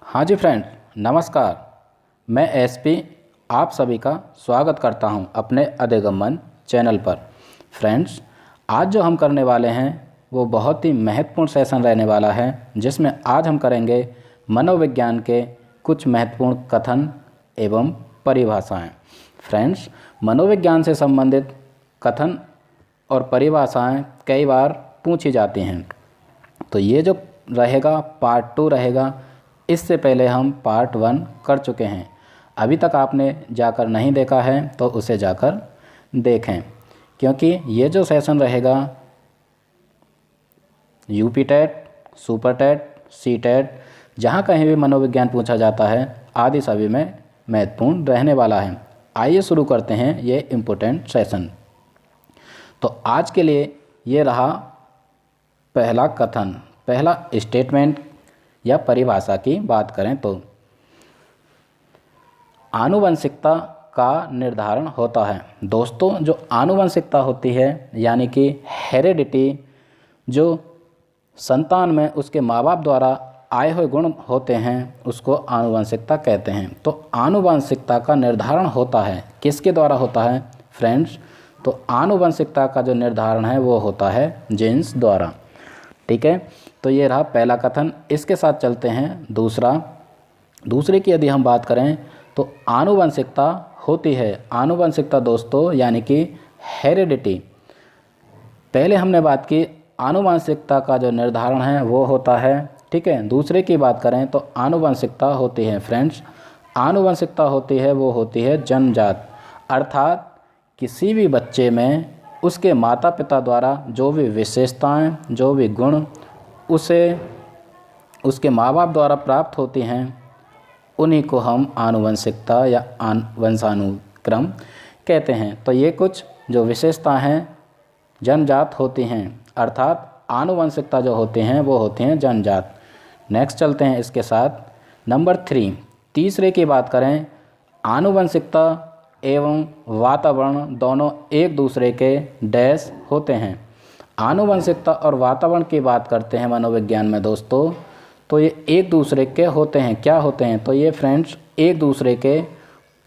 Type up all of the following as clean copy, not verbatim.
हाँ जी फ्रेंड, नमस्कार। मैं एसपी आप सभी का स्वागत करता हूं अपने अधिगमन चैनल पर। फ्रेंड्स, आज जो हम करने वाले हैं वो बहुत ही महत्वपूर्ण सेशन रहने वाला है, जिसमें आज हम करेंगे मनोविज्ञान के कुछ महत्वपूर्ण कथन एवं परिभाषाएं। फ्रेंड्स, मनोविज्ञान से संबंधित कथन और परिभाषाएं कई बार पूछी जाती हैं, तो ये जो रहेगा पार्ट 2 रहेगा। इससे पहले हम पार्ट 1 कर चुके हैं। अभी तक आपने जाकर नहीं देखा है तो उसे जाकर देखें, क्योंकि ये जो सेशन रहेगा UP TET, super TET, C TET, जहाँ कहीं भी मनोविज्ञान पूछा जाता है आदि सभी में महत्वपूर्ण रहने वाला है। आइए शुरू करते हैं ये इम्पोर्टेंट सेशन। तो आज के लिए ये रहा पहला कथन, पहला स्टेटमेंट या परिभाषा की बात करें तो आनुवंशिकता का निर्धारण होता है। दोस्तों, जो आनुवंशिकता होती है यानी कि हेरेडिटी, जो संतान में उसके माँ बाप द्वारा आए हुए गुण होते हैं, उसको आनुवंशिकता कहते हैं। तो आनुवंशिकता का निर्धारण होता है, किसके द्वारा होता है फ्रेंड्स? तो आनुवंशिकता का जो निर्धारण है वो होता है जीन्स द्वारा। ठीक है, तो ये रहा पहला कथन। इसके साथ चलते हैं दूसरे की यदि हम बात करें तो आनुवंशिकता होती है। आनुवंशिकता दोस्तों यानी कि हेरिडिटी। पहले हमने बात की आनुवंशिकता का जो निर्धारण है वो होता है, ठीक है। दूसरे की बात करें तो आनुवंशिकता होती है फ्रेंड्स, आनुवंशिकता होती है वो होती है जन्मजात, अर्थात किसी भी बच्चे में उसके माता पिता द्वारा जो भी विशेषताएं, जो भी गुण उसे उसके माँ बाप द्वारा प्राप्त होती हैं, उन्हीं को हम आनुवंशिकता या वंशानुक्रम कहते हैं। तो ये कुछ जो विशेषताएं हैं जन्मजात होती हैं, अर्थात आनुवंशिकता जो होते हैं वो होते हैं जन्मजात। नेक्स्ट चलते हैं इसके साथ नंबर 3, तीसरे की बात करें। आनुवंशिकता एवं वातावरण दोनों एक दूसरे के डैश होते हैं। आनुवंशिकता और वातावरण की बात करते हैं मनोविज्ञान में दोस्तों, तो ये एक दूसरे के होते हैं। क्या होते हैं? तो ये फ्रेंड्स एक दूसरे के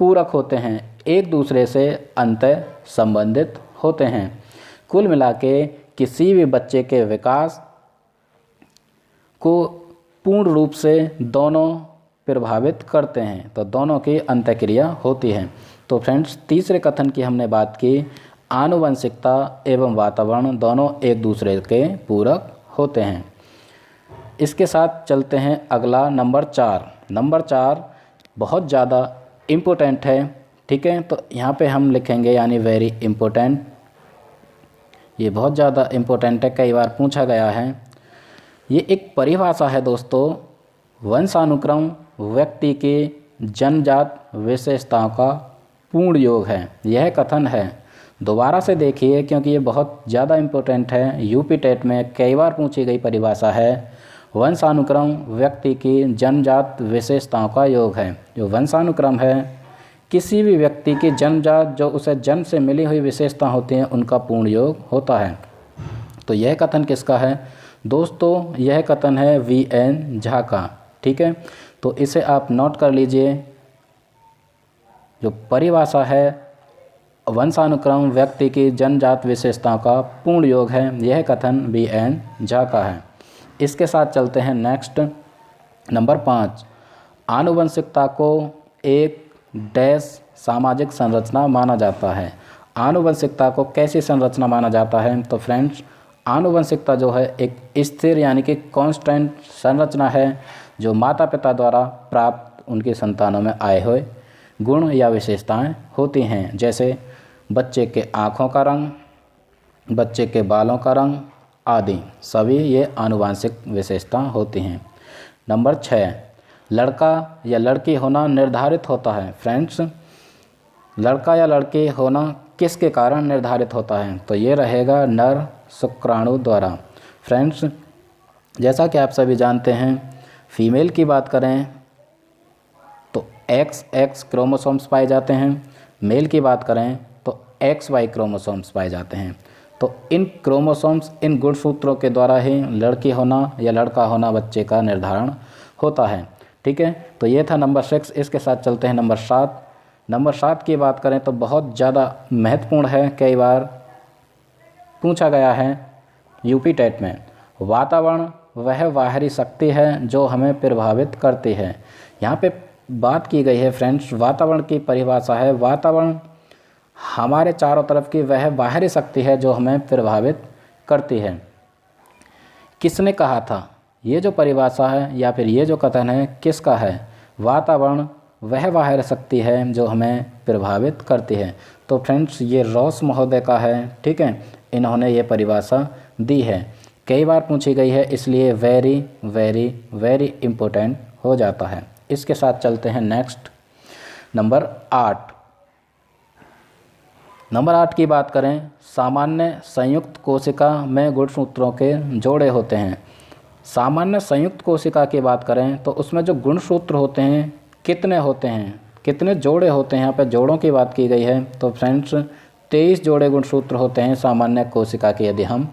पूरक होते हैं, एक दूसरे से अंतः संबंधित होते हैं। कुल मिला के किसी भी बच्चे के विकास को पूर्ण रूप से दोनों प्रभावित करते हैं, तो दोनों की अंतःक्रिया होती है। तो फ्रेंड्स, तीसरे कथन की हमने बात की, आनुवंशिकता एवं वातावरण दोनों एक दूसरे के पूरक होते हैं। इसके साथ चलते हैं अगला नंबर 4। नंबर 4 बहुत ज़्यादा इम्पोर्टेंट है, ठीक है। तो यहाँ पे हम लिखेंगे यानी वेरी इम्पोर्टेंट। ये बहुत ज़्यादा इम्पोर्टेंट है, कई बार पूछा गया है। ये एक परिभाषा है दोस्तों, वंशानुक्रम व्यक्ति की जन्मजात विशेषताओं का पूर्ण योग है। यह कथन है, दोबारा से देखिए क्योंकि ये बहुत ज़्यादा इम्पोर्टेंट है, यूपी टेट में कई बार पूछी गई परिभाषा है। वंशानुक्रम व्यक्ति की जन्मजात विशेषताओं का योग है। जो वंशानुक्रम है किसी भी व्यक्ति की जन्मजात, जो उसे जन्म से मिली हुई विशेषता होती हैं, उनका पूर्ण योग होता है। तो यह कथन किसका है दोस्तों? यह कथन है VN झा का, ठीक है। तो इसे आप नोट कर लीजिए। जो परिभाषा है वंशानुक्रम व्यक्ति की जन्मजात विशेषताओं का पूर्ण योग है, यह कथन VN झा का है। इसके साथ चलते हैं नेक्स्ट नंबर 5। आनुवंशिकता को एक डैश सामाजिक संरचना माना जाता है। आनुवंशिकता को कैसी संरचना माना जाता है? तो फ्रेंड्स, आनुवंशिकता जो है एक स्थिर यानी कि कांस्टेंट संरचना है, जो माता पिता द्वारा प्राप्त उनकी संतानों में आए हुए गुण या विशेषताएं होती हैं, जैसे बच्चे के आँखों का रंग, बच्चे के बालों का रंग आदि, सभी ये आनुवंशिक विशेषता होती हैं। नंबर 6, लड़का या लड़की होना निर्धारित होता है। फ्रेंड्स, लड़का या लड़की होना किसके कारण निर्धारित होता है? तो ये रहेगा नर शुक्राणु द्वारा। फ्रेंड्स, जैसा कि आप सभी जानते हैं, फीमेल की बात करें तो XX क्रोमोसोम्स पाए जाते हैं, मेल की बात करें तो XY क्रोमोसोम्स पाए जाते हैं। तो इन क्रोमोसोम्स, इन गुणसूत्रों के द्वारा ही लड़की होना या लड़का होना बच्चे का निर्धारण होता है। ठीक है, तो ये था नंबर 6। इसके साथ चलते हैं नंबर 7। नंबर 7 की बात करें तो बहुत ज़्यादा महत्वपूर्ण है, कई बार पूछा गया है यूपी टेट में। वातावरण वह बाहरी शक्ति है जो हमें प्रभावित करती है। यहाँ पे बात की गई है फ्रेंड्स, वातावरण की परिभाषा है, वातावरण हमारे चारों तरफ की वह बाहरी शक्ति है जो हमें प्रभावित करती है। किसने कहा था? ये जो परिभाषा है या फिर ये जो कथन है किसका है? वातावरण वह बाहरी शक्ति है जो हमें प्रभावित करती है। तो फ्रेंड्स ये रॉस महोदय का है, ठीक है, इन्होंने ये परिभाषा दी है, कई बार पूछी गई है, इसलिए वेरी वेरी वेरी इम्पोर्टेंट हो जाता है। इसके साथ चलते हैं नेक्स्ट नंबर 8। नंबर 8 की बात करें, सामान्य संयुक्त कोशिका में गुणसूत्रों के जोड़े होते हैं। सामान्य संयुक्त कोशिका की बात करें तो उसमें जो गुणसूत्र होते हैं कितने होते हैं, कितने जोड़े होते हैं? यहाँ पे जोड़ों की बात की गई है। तो फ्रेंड्स 23 जोड़े गुणसूत्र होते हैं सामान्य कोशिका की यदि हम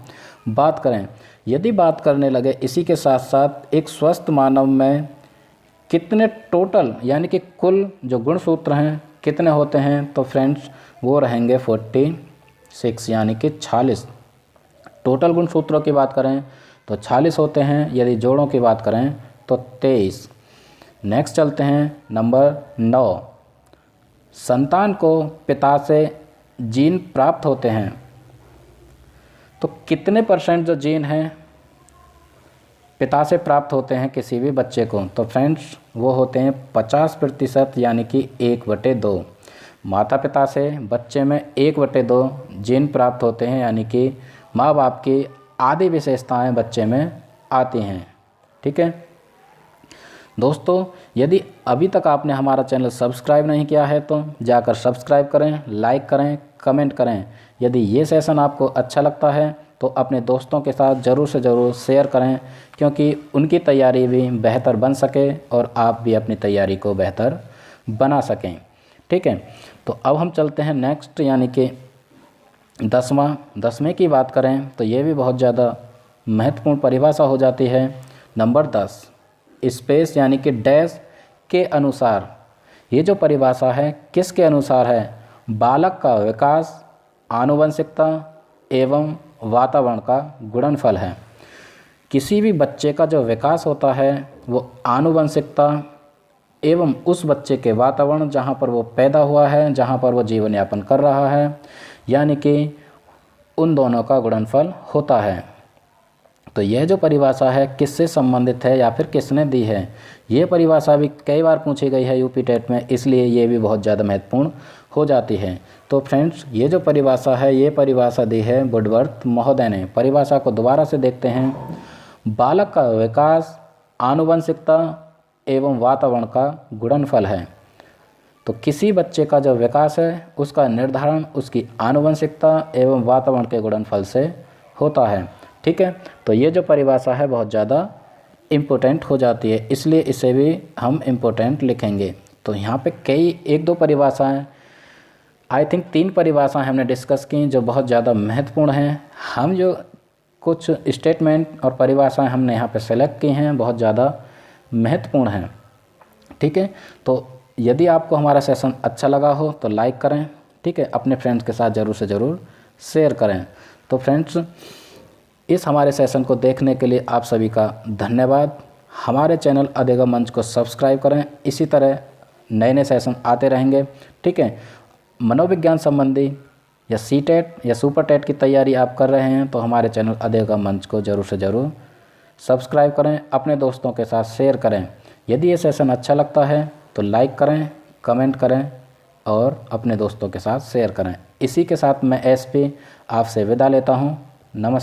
बात करें। यदि बात करने लगे इसी के साथ साथ एक स्वस्थ मानव में कितने टोटल यानी कि कुल जो गुणसूत्र हैं कितने होते हैं, तो फ्रेंड्स वो रहेंगे 46 यानी कि 46। टोटल गुणसूत्रों की बात करें तो 46 होते हैं, यदि जोड़ों की बात करें तो 23। नेक्स्ट चलते हैं नंबर 9। संतान को पिता से जीन प्राप्त होते हैं, तो कितने % जो जीन हैं पिता से प्राप्त होते हैं किसी भी बच्चे को, तो फ्रेंड्स वो होते हैं 50% यानी कि 1/2। माता पिता से बच्चे में 1/2 जीन प्राप्त होते हैं, यानी कि माँ बाप की आदि विशेषताएं बच्चे में आती हैं। ठीक है दोस्तों, यदि अभी तक आपने हमारा चैनल सब्सक्राइब नहीं किया है तो जाकर सब्सक्राइब करें, लाइक करें, कमेंट करें। यदि ये सेशन आपको अच्छा लगता है तो अपने दोस्तों के साथ ज़रूर से ज़रूर शेयर करें, क्योंकि उनकी तैयारी भी बेहतर बन सके और आप भी अपनी तैयारी को बेहतर बना सकें। ठीक है, तो अब हम चलते हैं नेक्स्ट यानी कि 10वें की बात करें तो ये भी बहुत ज़्यादा महत्वपूर्ण परिभाषा हो जाती है। नंबर 10 स्पेस यानी कि डैश के अनुसार। ये जो परिभाषा है किसके अनुसार है? बालक का विकास, आनुवंशिकता एवं वातावरण का गुणनफल है। किसी भी बच्चे का जो विकास होता है वो आनुवंशिकता एवं उस बच्चे के वातावरण जहाँ पर वो पैदा हुआ है, जहाँ पर वो जीवन यापन कर रहा है, यानी कि उन दोनों का गुणनफल होता है। तो यह जो परिभाषा है किससे संबंधित है या फिर किसने दी है? ये परिभाषा भी कई बार पूछी गई है यूपी टेट में, इसलिए ये भी बहुत ज़्यादा महत्वपूर्ण हो जाती है। तो फ्रेंड्स ये जो परिभाषा है ये परिभाषा दी है वुडवर्थ महोदय ने। परिभाषा को दोबारा से देखते हैं। बालक का विकास, आनुवंशिकता एवं वातावरण का गुणनफल है। तो किसी बच्चे का जो विकास है उसका निर्धारण उसकी आनुवंशिकता एवं वातावरण के गुणनफल से होता है। ठीक है, तो ये जो परिभाषा है बहुत ज़्यादा इम्पोर्टेंट हो जाती है, इसलिए इसे भी हम इम्पोर्टेंट लिखेंगे। तो यहाँ पे कई 1-2 परिभाषाएं, आई थिंक 3 परिभाषाएं हमने डिस्कस की जो बहुत ज़्यादा महत्वपूर्ण हैं। हम जो कुछ स्टेटमेंट और परिभाषाएं हमने यहाँ पे सेलेक्ट की हैं बहुत ज़्यादा महत्वपूर्ण हैं। ठीक है, तो यदि आपको हमारा सेशन अच्छा लगा हो तो लाइक करें, ठीक है, अपने फ्रेंड्स के साथ ज़रूर से ज़रूर शेयर करें। तो फ्रेंड्स इस हमारे सेशन को देखने के लिए आप सभी का धन्यवाद। हमारे चैनल अधेगम मंच को सब्सक्राइब करें, इसी तरह नए नए सेशन आते रहेंगे। ठीक है, मनोविज्ञान संबंधी या सीटेट या सुपर टेट की तैयारी आप कर रहे हैं तो हमारे चैनल अधेगम मंच को ज़रूर से ज़रूर सब्सक्राइब करें, अपने दोस्तों के साथ शेयर करें। यदि ये सेशन अच्छा लगता है तो लाइक करें, कमेंट करें और अपने दोस्तों के साथ शेयर करें। इसी के साथ मैं SP आपसे विदा लेता हूँ। नमस्कार।